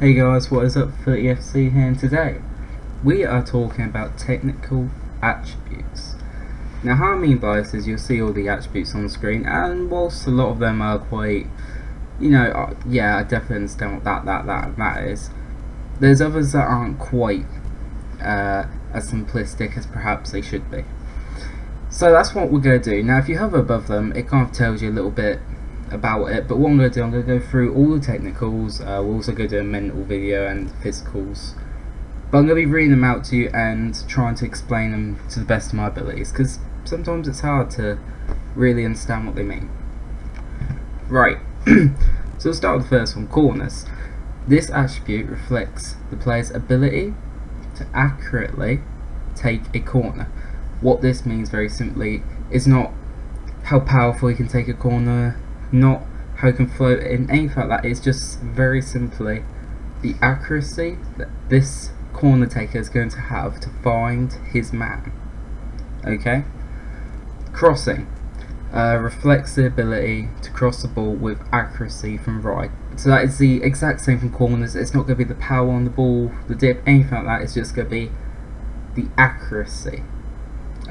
Hey guys, what is up? 30FC here, and today we are talking about technical attributes. Now, how I mean by this is you'll see all the attributes on the screen, and whilst a lot of them are quite, yeah, I definitely understand what that is. There's others that aren't quite as simplistic as perhaps they should be. So that's what we're going to do. Now, if you hover above them, it kind of tells you a little bit about it, but what I'm going to do, I'm going to go through all the technicals. We'll also go do a mental video and physicals, but I'm going to be reading them out to you and trying to explain them to the best of my abilities, because sometimes it's hard to really understand what they mean. Right, so we'll start with the first one, corners. This attribute reflects the player's ability to accurately take a corner. What this means very simply is not how powerful he can take a corner, not how he can float in, anything like that. It's just very simply the accuracy that this corner taker is going to have to find his man. Okay? Crossing reflects the ability to cross the ball with accuracy from right. So that is the exact same from corners. It's not going to be the power on the ball, the dip, anything like that. It's just going to be the accuracy.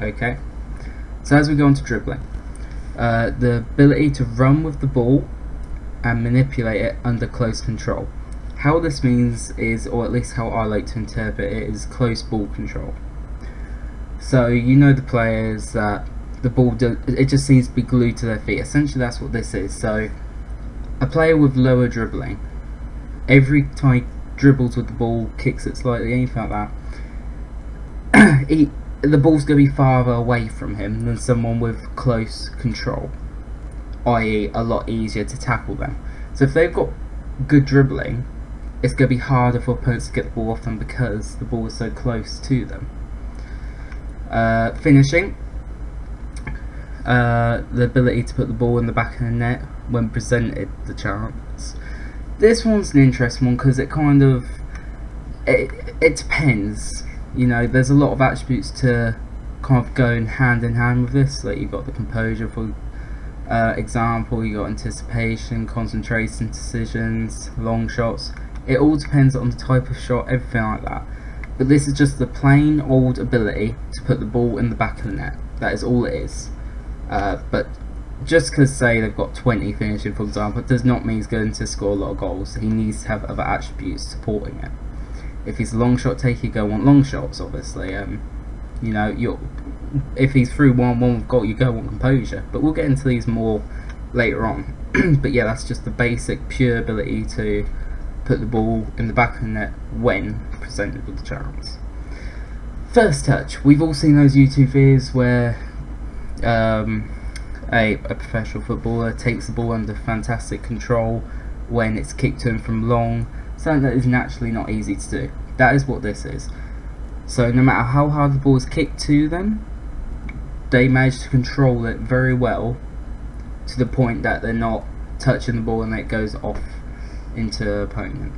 Okay? So as we go on to dribbling, the ability to run with the ball and manipulate it under close control. How this means is, or at least how I like to interpret it, is close ball control. So you know the players that the ball it just seems to be glued to their feet. Essentially that's what this is. So a player with lower dribbling, every time he dribbles with the ball, kicks it slightly, anything like that, the ball's going to be farther away from him than someone with close control, i.e. a lot easier to tackle them. So if they've got good dribbling, it's going to be harder for opponents to get the ball off them because the ball is so close to them. Finishing, the ability to put the ball in the back of the net when presented the chance. This one's an interesting one because it kind of, it depends. You know, there's a lot of attributes to kind of go hand in hand with this. Like you've got the composure, for example, you got anticipation, concentration, decisions, long shots. It all depends on the type of shot, everything like that. But this is just the plain old ability to put the ball in the back of the net. That is all it is. But just because, say, they've got 20 finishing, for example, it does not mean he's going to score a lot of goals. He needs to have other attributes supporting it. If he's a long shot taker, you're going to want long shots, obviously. You know, if he's through 1-1 with goal, you're going to want composure. But we'll get into these more later on. But yeah, that's just the basic, pure ability to put the ball in the back of the net when presented with the chance. First touch. We've all seen those YouTube videos where a professional footballer takes the ball under fantastic control when it's kicked to him from long. Something that is naturally not easy to do. That is what this is. So no matter how hard the ball is kicked to them, they manage to control it very well to the point that they're not touching the ball and it goes off into opponent.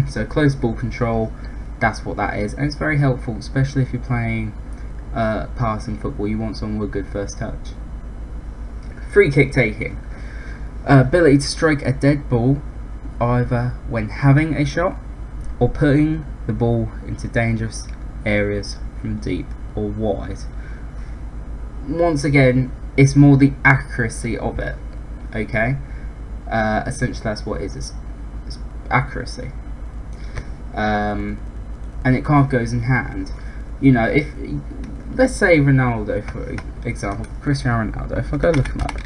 So close ball control, that's what that is, and it's very helpful, especially if you're playing passing football. You want someone with a good first touch. Free kick taking, ability to strike a dead ball either when having a shot or putting the ball into dangerous areas from deep or wide. Once again, it's more the accuracy of it. Okay, essentially that's what it is. It's accuracy, and it kind of goes in hand. You know, if let's say Ronaldo, for example, Cristiano Ronaldo. If I go look him up,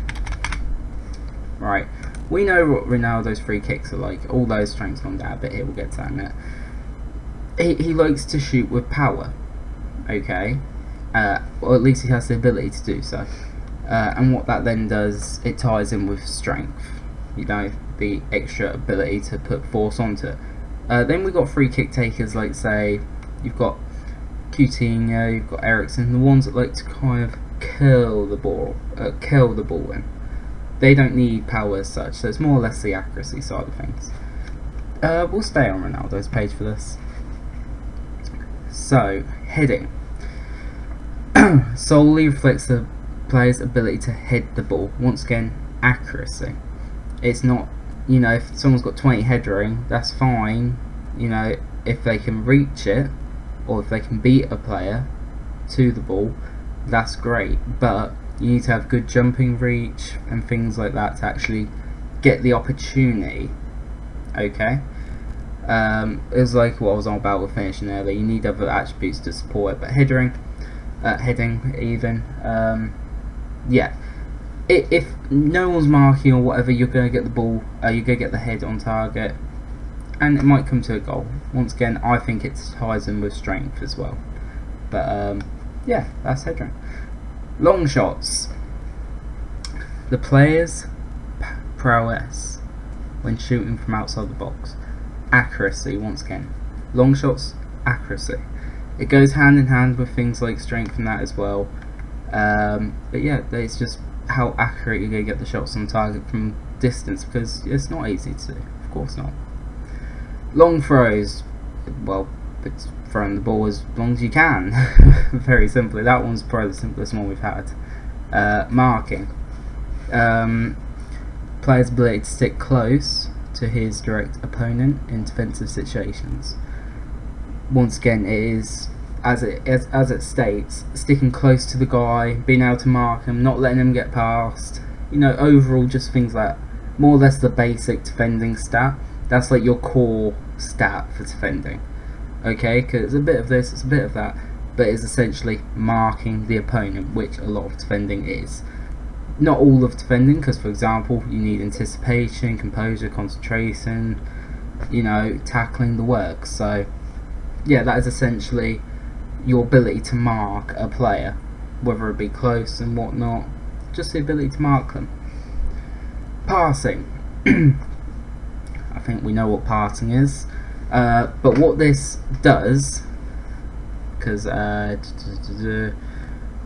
right. We know what Ronaldo's free kicks are like. All those strengths gone down a bit here, we'll get to that in a minute. He likes to shoot with power, okay? Or at least he has the ability to do so. And what that then does, it ties in with strength. You know, the extra ability to put force onto it. Then we've got free kick takers like, say, you've got Coutinho, you've got Eriksen, the ones that like to kind of kill the ball in. They don't need power as such, so it's more or less the accuracy side of things. We'll stay on Ronaldo's page for this. So, heading. Solely reflects the player's ability to head the ball. Once again, accuracy. It's not, you know, if someone's got 20 headering, that's fine, You know, if they can reach it, or if they can beat a player to the ball, that's great, but you need to have good jumping reach and things like that to actually get the opportunity. Okay, it was like what I was on about with finishing earlier. You need other attributes to support it, but heading even, yeah. If no one's marking or whatever, you're going to get the ball, you're going to get the head on target, and it might come to a goal. Once again, I think it ties in with strength as well. But yeah, that's heading. Long shots. The player's prowess when shooting from outside the box. Accuracy, once again. Long shots, accuracy. It goes hand in hand with things like strength and that as well. But yeah, it's just how accurate you're going to get the shots on target from distance, because it's not easy to do. Of course not. Long throws. Well, it's throwing the ball as long as you can. Very simply. That one's probably the simplest one we've had. Marking. Player's ability to stick close to his direct opponent in defensive situations. Once again, it is, as it states, sticking close to the guy, being able to mark him, not letting him get past. You know, overall, just things like more or less the basic defending stat. That's like your core stat for defending. Okay, because it's a bit of this, it's a bit of that, but it's essentially marking the opponent, which a lot of defending is. Not all of defending, because for example, you need anticipation, composure, concentration, you know, tackling the works. So yeah, that is essentially your ability to mark a player, whether it be close and whatnot, just the ability to mark them. Passing. I think we know what passing is, but what this does, because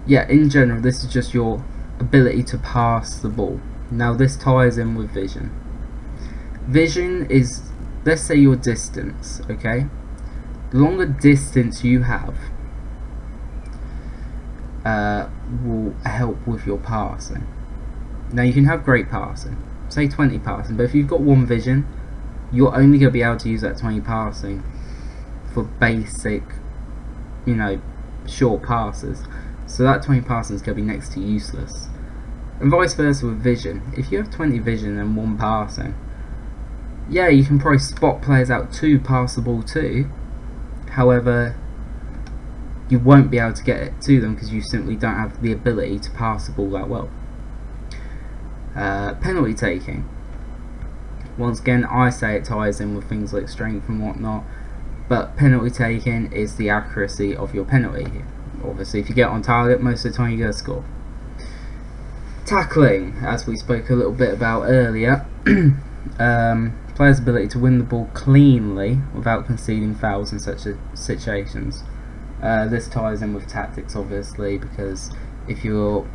yeah, in general, this is just your ability to pass the ball. Now this ties in with vision. Vision is, let's say, your distance. Okay, the longer distance you have will help with your passing. Now you can have great passing, say 20 passing, but if you've got one vision, you're only going to be able to use that 20 passing for basic, you know, short passes. So that 20 passing is going to be next to useless. And vice versa with vision. If you have 20 vision and 1 passing, yeah, you can probably spot players out to pass the ball to. However, you won't be able to get it to them because you simply don't have the ability to pass the ball that well. Penalty taking. Once again, I say it ties in with things like strength and whatnot, but penalty taking is the accuracy of your penalty. Obviously, if you get on target, most of the time you're going to score. Tackling, as we spoke a little bit about earlier, player's ability to win the ball cleanly without conceding fouls in such situations. This ties in with tactics, obviously, because if you're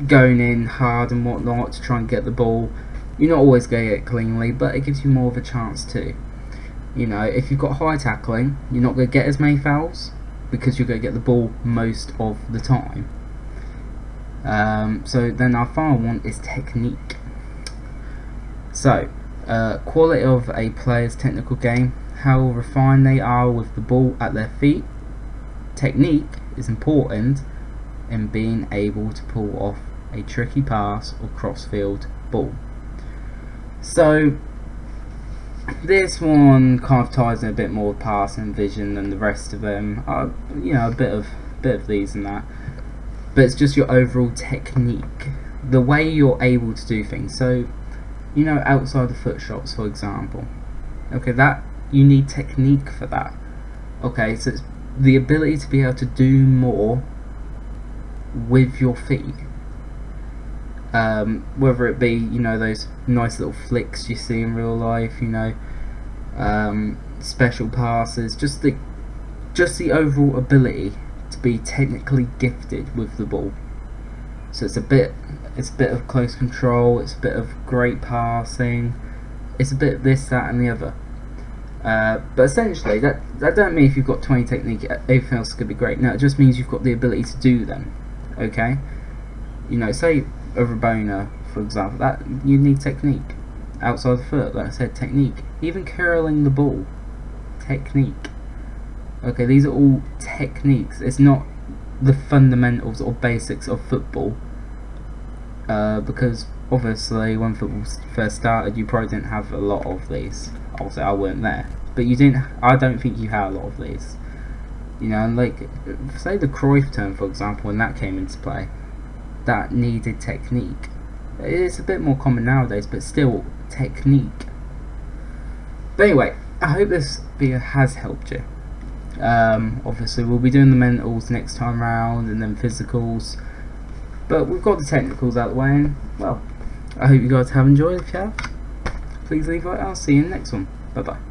going in hard and whatnot to try and get the ball, you're not always going to get it cleanly, but it gives you more of a chance too. You know, if you've got high tackling, you're not going to get as many fouls because you're going to get the ball most of the time. So then our final one is technique. So, quality of a player's technical game, how refined they are with the ball at their feet. Technique is important in being able to pull off a tricky pass or cross-field ball. So this one kind of ties in a bit more with passing vision than the rest of them. You know, a bit of these and that, but it's just your overall technique, the way you're able to do things. So, you know, outside the foot shots, for example. Okay, that you need technique for that. Okay, so it's the ability to be able to do more with your feet. Whether it be, you know, those nice little flicks you see in real life, you know, special passes, just the overall ability to be technically gifted with the ball. So it's a bit of close control, it's a bit of great passing, it's a bit of this, that and the other. But essentially that don't mean if you've got 20 technique everything else is going to be great. No, it just means you've got the ability to do them. Okay, you know, say a Rabona, for example, that you need technique outside the foot. Like I said, technique. Even curling the ball, technique. Okay, these are all techniques. It's not the fundamentals or basics of football. Because obviously when football first started, you probably didn't have a lot of these. Obviously I weren't there, but you didn't. I don't think you had a lot of these. You know, like say the Cruyff term, for example, when that came into play, that needed technique. It's a bit more common nowadays, but still technique. But anyway, I hope this video has helped you. Obviously we'll be doing the mentals next time round and then physicals, but we've got the technicals out of the way, and well, I hope you guys have enjoyed. If you have, please leave a like. I'll see you in the next one. Bye bye.